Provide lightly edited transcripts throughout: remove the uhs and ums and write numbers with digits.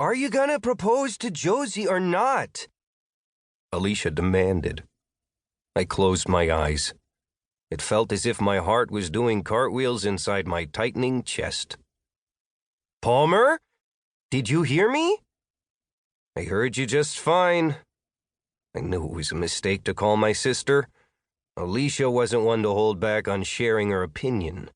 Are you gonna propose to Josie or not? Alicia demanded. I closed my eyes. It felt as if my heart was doing cartwheels inside my tightening chest. Palmer? Did you hear me? I heard you just fine. I knew it was a mistake to call my sister. Alicia wasn't one to hold back on sharing her opinion.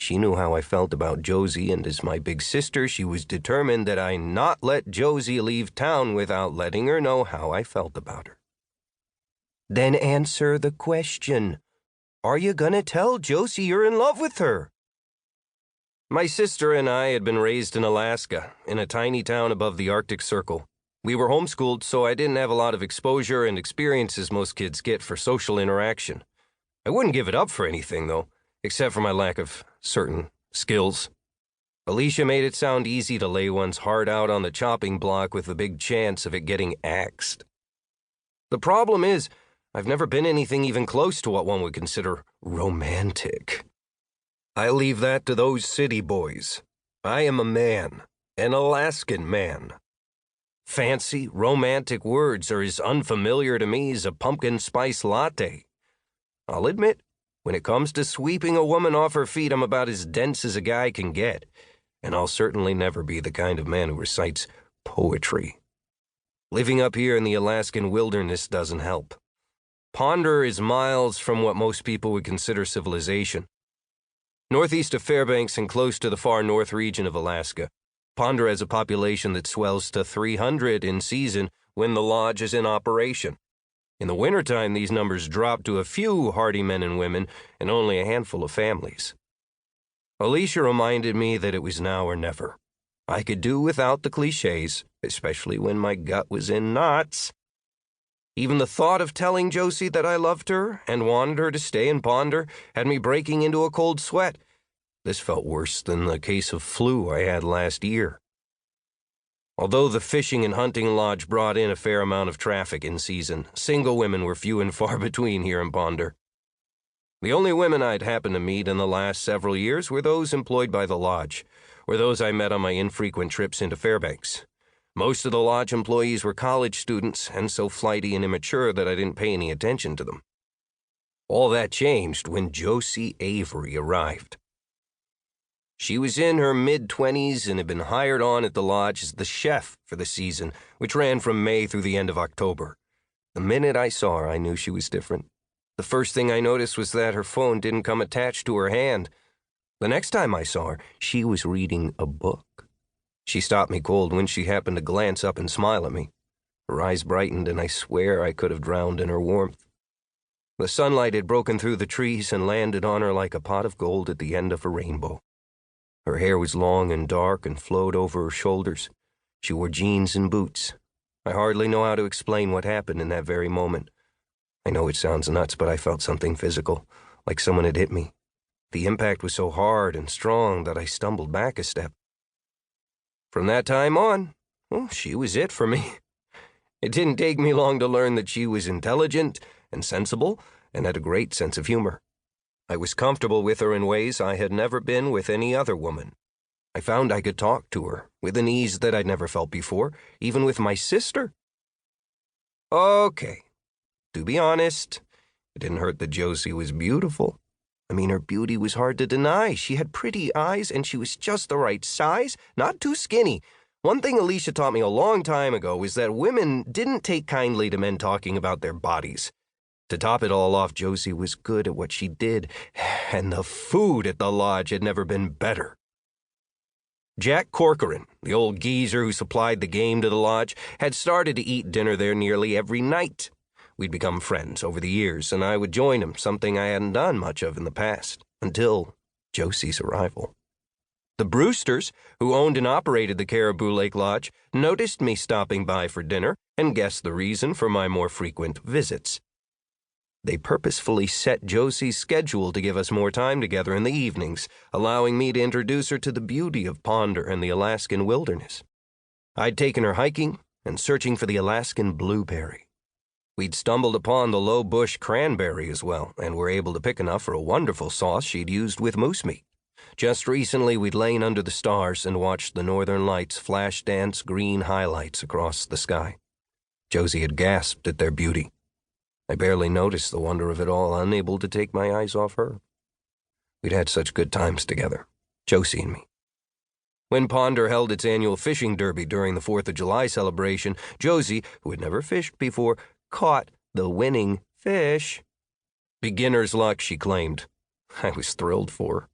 She knew how I felt about Josie, and as my big sister, she was determined that I not let Josie leave town without letting her know how I felt about her. Then answer the question. Are you gonna tell Josie you're in love with her? My sister and I had been raised in Alaska, in a tiny town above the Arctic Circle. We were homeschooled, so I didn't have a lot of exposure and experiences most kids get for social interaction. I wouldn't give it up for anything, though, except for my lack of certain skills. Alicia made it sound easy to lay one's heart out on the chopping block with a big chance of it getting axed. The problem is, I've never been anything even close to what one would consider romantic. I leave that to those city boys. I am a man, an Alaskan man. Fancy, romantic words are as unfamiliar to me as a pumpkin spice latte. I'll admit, when it comes to sweeping a woman off her feet, I'm about as dense as a guy can get, and I'll certainly never be the kind of man who recites poetry. Living up here in the Alaskan wilderness doesn't help. Ponder is miles from what most people would consider civilization. Northeast of Fairbanks and close to the far north region of Alaska, Ponder has a population that swells to 300 in season when the lodge is in operation. In the wintertime, these numbers drop to a few hardy men and women and only a handful of families. Alicia reminded me that it was now or never. I could do without the cliches, especially when my gut was in knots. Even the thought of telling Josie that I loved her and wanted her to stay in Ponder had me breaking into a cold sweat. This felt worse than the case of flu I had last year. Although the fishing and hunting lodge brought in a fair amount of traffic in season, single women were few and far between here in Ponder. The only women I'd happened to meet in the last several years were those employed by the lodge, or those I met on my infrequent trips into Fairbanks. Most of the lodge employees were college students, and so flighty and immature that I didn't pay any attention to them. All that changed when Josie Avery arrived. She was in her mid-20s and had been hired on at the lodge as the chef for the season, which ran from May through the end of October. The minute I saw her, I knew she was different. The first thing I noticed was that her phone didn't come attached to her hand. The next time I saw her, she was reading a book. She stopped me cold when she happened to glance up and smile at me. Her eyes brightened, and I swear I could have drowned in her warmth. The sunlight had broken through the trees and landed on her like a pot of gold at the end of a rainbow. Her hair was long and dark and flowed over her shoulders. She wore jeans and boots. I hardly know how to explain what happened in that very moment. I know it sounds nuts, but I felt something physical, like someone had hit me. The impact was so hard and strong that I stumbled back a step. From that time on, she was it for me. It didn't take me long to learn that she was intelligent and sensible and had a great sense of humor. I was comfortable with her in ways I had never been with any other woman. I found I could talk to her with an ease that I'd never felt before, even with my sister. Okay, to be honest, it didn't hurt that Josie was beautiful. I mean, her beauty was hard to deny. She had pretty eyes, and she was just the right size, not too skinny. One thing Alicia taught me a long time ago was that women didn't take kindly to men talking about their bodies. To top it all off, Josie was good at what she did, and the food at the lodge had never been better. Jack Corcoran, the old geezer who supplied the game to the lodge, had started to eat dinner there nearly every night. We'd become friends over the years, and I would join him, something I hadn't done much of in the past, until Josie's arrival. The Brewsters, who owned and operated the Caribou Lake Lodge, noticed me stopping by for dinner and guessed the reason for my more frequent visits. They purposefully set Josie's schedule to give us more time together in the evenings, allowing me to introduce her to the beauty of Ponder and the Alaskan wilderness. I'd taken her hiking and searching for the Alaskan blueberry. We'd stumbled upon the low bush cranberry as well, and were able to pick enough for a wonderful sauce she'd used with moose meat. Just recently, we'd lain under the stars and watched the northern lights flash dance green highlights across the sky. Josie had gasped at their beauty. I barely noticed the wonder of it all, unable to take my eyes off her. We'd had such good times together, Josie and me. When Ponder held its annual fishing derby during the 4th of July celebration, Josie, who had never fished before, caught the winning fish. Beginner's luck, she claimed. I was thrilled for her.